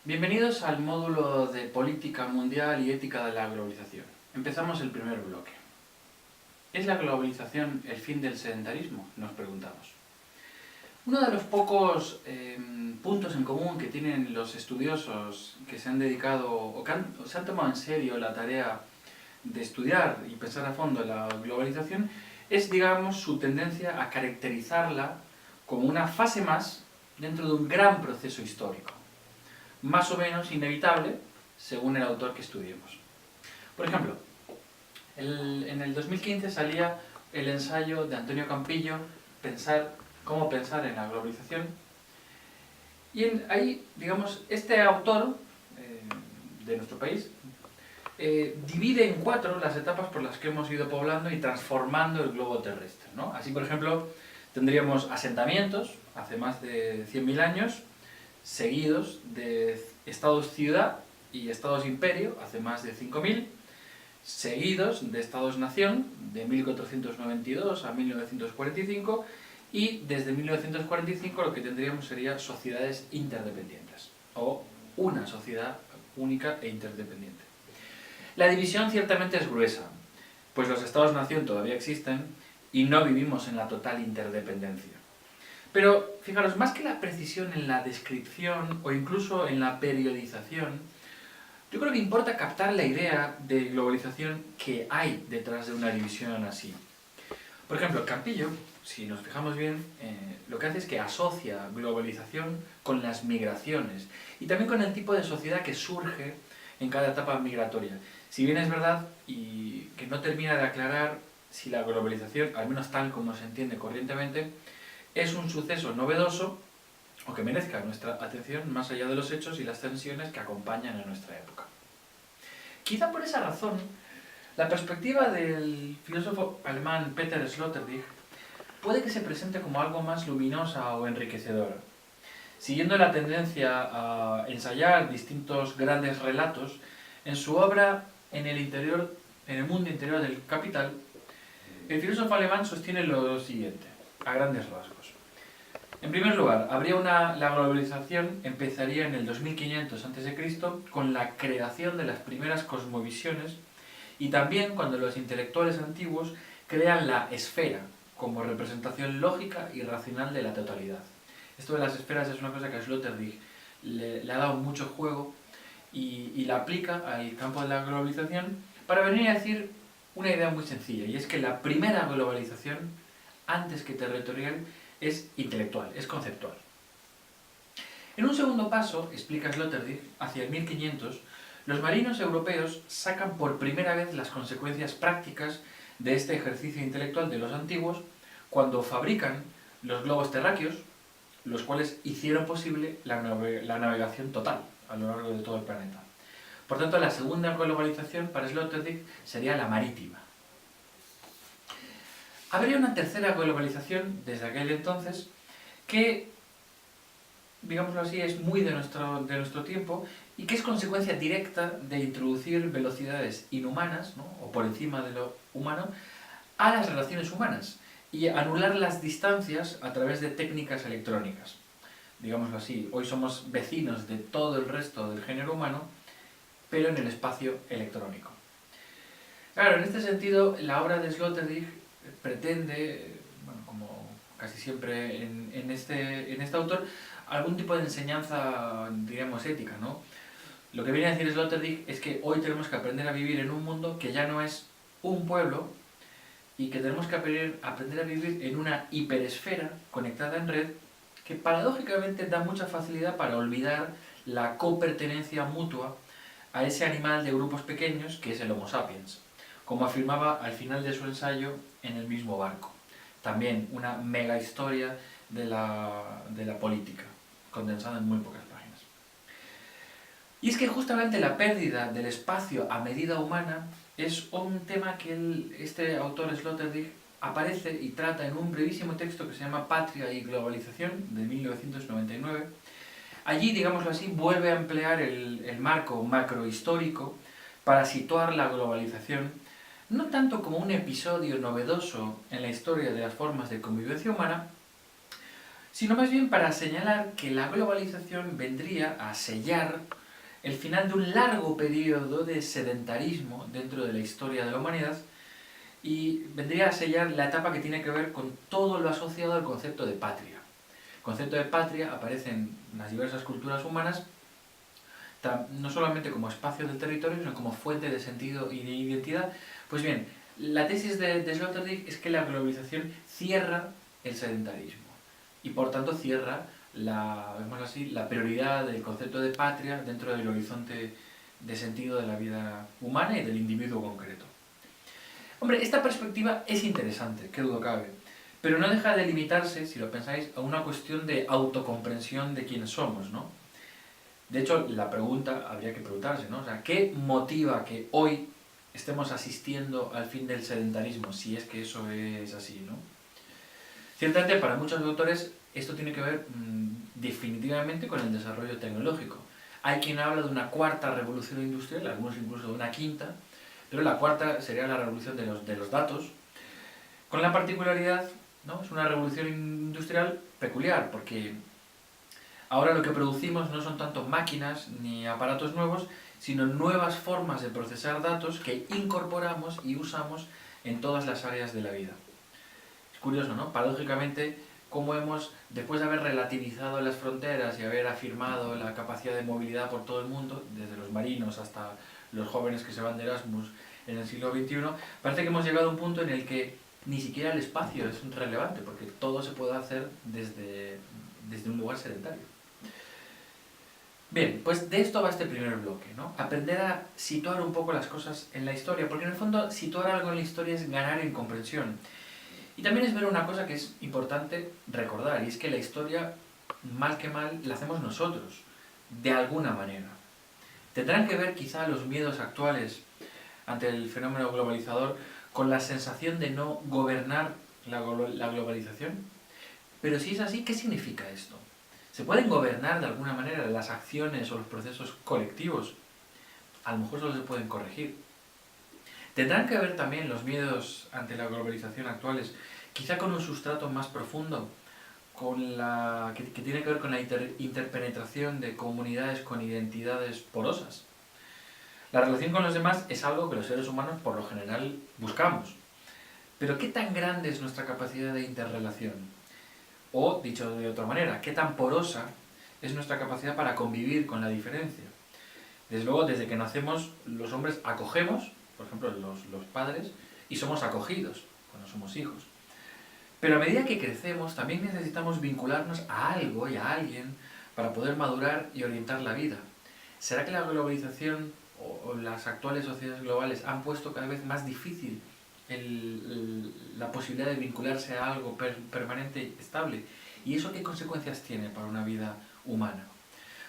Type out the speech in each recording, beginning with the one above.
Bienvenidos al módulo de Política Mundial y Ética de la Globalización. Empezamos el primer bloque. ¿Es la globalización el fin del sedentarismo?, nos preguntamos. Uno de los pocos puntos en común que tienen los estudiosos que se han dedicado o que se han tomado en serio la tarea de estudiar y pensar a fondo la globalización es, digamos, su tendencia a caracterizarla como una fase más dentro de un gran proceso histórico, más o menos inevitable según el autor que estudiemos. Por ejemplo, en el 2015 salía el ensayo de Antonio Campillo, Cómo pensar en la globalización, y ahí, digamos, este autor de nuestro país divide en 4 las etapas por las que hemos ido poblando y transformando el globo terrestre, ¿no? Así, por ejemplo, tendríamos asentamientos hace más de 100.000 años, seguidos de estados-ciudad y estados-imperio hace más de 5.000, seguidos de estados-nación de 1492 a 1945, y desde 1945 lo que tendríamos sería sociedades interdependientes, o una sociedad única e interdependiente. La división ciertamente es gruesa, pues los estados-nación todavía existen y no vivimos en la total interdependencia. Pero, fijaros, más que la precisión en la descripción o incluso en la periodización, yo creo que importa captar la idea de globalización que hay detrás de una división así. Por ejemplo, Campillo, si nos fijamos bien, lo que hace es que asocia globalización con las migraciones y también con el tipo de sociedad que surge en cada etapa migratoria. Si bien es verdad y que no termina de aclarar si la globalización, al menos tal como se entiende corrientemente, es un suceso novedoso o que merezca nuestra atención más allá de los hechos y las tensiones que acompañan a nuestra época. Quizá por esa razón, la perspectiva del filósofo alemán Peter Sloterdijk puede que se presente como algo más luminosa o enriquecedora. Siguiendo la tendencia a ensayar distintos grandes relatos, en su obra En el mundo interior del capital, el filósofo alemán sostiene lo siguiente, a grandes rasgos. En primer lugar, la globalización empezaría en el 2500 a.C. con la creación de las primeras cosmovisiones y también cuando los intelectuales antiguos crean la esfera como representación lógica y racional de la totalidad. Esto de las esferas es una cosa que a Sloterdijk le ha dado mucho juego y la aplica al campo de la globalización para venir a decir una idea muy sencilla, y es que la primera globalización, antes que territorial, es intelectual, es conceptual. En un segundo paso, explica Sloterdijk, hacia el 1500, los marinos europeos sacan por primera vez las consecuencias prácticas de este ejercicio intelectual de los antiguos cuando fabrican los globos terráqueos, los cuales hicieron posible la navegación total a lo largo de todo el planeta. Por tanto, la segunda globalización para Sloterdijk sería la marítima. Habría una tercera globalización desde aquel entonces que, digámoslo así, es muy de nuestro tiempo y que es consecuencia directa de introducir velocidades inhumanas, ¿no?, o por encima de lo humano, a las relaciones humanas y anular las distancias a través de técnicas electrónicas. Digámoslo así, hoy somos vecinos de todo el resto del género humano, pero en el espacio electrónico. Claro, en este sentido, la obra de Sloterdijk pretende, bueno, como casi siempre en este autor, algún tipo de enseñanza, diríamos, ética, ¿no? Lo que viene a decir Sloterdijk es que hoy tenemos que aprender a vivir en un mundo que ya no es un pueblo y que tenemos que aprender a vivir en una hiperesfera conectada en red que paradójicamente da mucha facilidad para olvidar la copertenencia mutua a ese animal de grupos pequeños que es el Homo sapiens, como afirmaba al final de su ensayo En el mismo barco. También una mega historia de la política, condensada en muy pocas páginas. Y es que justamente la pérdida del espacio a medida humana es un tema que este autor Sloterdijk aparece y trata en un brevísimo texto que se llama Patria y Globalización, de 1999. Allí, digámoslo así, vuelve a emplear el marco macrohistórico para situar la globalización no tanto como un episodio novedoso en la historia de las formas de convivencia humana, sino más bien para señalar que la globalización vendría a sellar el final de un largo periodo de sedentarismo dentro de la historia de la humanidad y vendría a sellar la etapa que tiene que ver con todo lo asociado al concepto de patria. El concepto de patria aparece en las diversas culturas humanas no solamente como espacio del territorio, sino como fuente de sentido y de identidad. Pues bien, la tesis de Sloterdijk es que la globalización cierra el sedentarismo y por tanto cierra vemos así, la prioridad del concepto de patria dentro del horizonte de sentido de la vida humana y del individuo concreto. Hombre, esta perspectiva es interesante, qué duda cabe, pero no deja de limitarse, si lo pensáis, a una cuestión de autocomprensión de quiénes somos, ¿no? De hecho, la pregunta habría que preguntarse, ¿no? O sea, ¿qué motiva que hoy estemos asistiendo al fin del sedentarismo, si es que eso es así, ¿no? Ciertamente, para muchos autores, esto tiene que ver definitivamente con el desarrollo tecnológico. Hay quien habla de una cuarta revolución industrial, algunos incluso de una quinta, pero la cuarta sería la revolución de los datos, con la particularidad, ¿no? Es una revolución industrial peculiar, porque ahora lo que producimos no son tanto máquinas ni aparatos nuevos, sino nuevas formas de procesar datos que incorporamos y usamos en todas las áreas de la vida. Es curioso, ¿no? Paradójicamente, cómo hemos, después de haber relativizado las fronteras y haber afirmado la capacidad de movilidad por todo el mundo, desde los marinos hasta los jóvenes que se van de Erasmus en el siglo XXI, parece que hemos llegado a un punto en el que ni siquiera el espacio es relevante, porque todo se puede hacer desde un lugar sedentario. Bien, pues de esto va este primer bloque, ¿no? Aprender a situar un poco las cosas en la historia, porque en el fondo situar algo en la historia es ganar en comprensión. Y también es ver una cosa que es importante recordar, y es que la historia, mal que mal, la hacemos nosotros, de alguna manera. Tendrán que ver quizá los miedos actuales ante el fenómeno globalizador con la sensación de no gobernar la globalización. Pero si es así, ¿qué significa esto? ¿Se pueden gobernar de alguna manera las acciones o los procesos colectivos? A lo mejor solo se pueden corregir. ¿Tendrán que ver también los miedos ante la globalización actuales, quizá con un sustrato más profundo, que tiene que ver con la interpenetración de comunidades con identidades porosas? La relación con los demás es algo que los seres humanos por lo general buscamos. Pero ¿qué tan grande es nuestra capacidad de interrelación? O, dicho de otra manera, ¿qué tan porosa es nuestra capacidad para convivir con la diferencia? Desde luego, desde que nacemos, los hombres acogemos, por ejemplo, los padres, y somos acogidos cuando somos hijos. Pero a medida que crecemos, también necesitamos vincularnos a algo y a alguien para poder madurar y orientar la vida. ¿Será que la globalización o las actuales sociedades globales han puesto cada vez más difícil la posibilidad de vincularse a algo permanente y estable? ¿Y eso qué consecuencias tiene para una vida humana?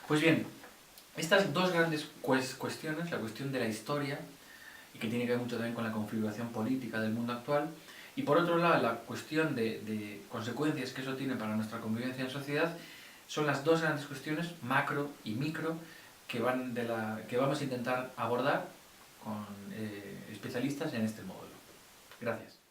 Pues bien, estas dos grandes cuestiones, la cuestión de la historia, y que tiene que ver mucho también con la configuración política del mundo actual, y por otro lado la cuestión de consecuencias que eso tiene para nuestra convivencia en sociedad, son las dos grandes cuestiones, macro y micro, que vamos a intentar abordar con especialistas en este módulo. Gracias.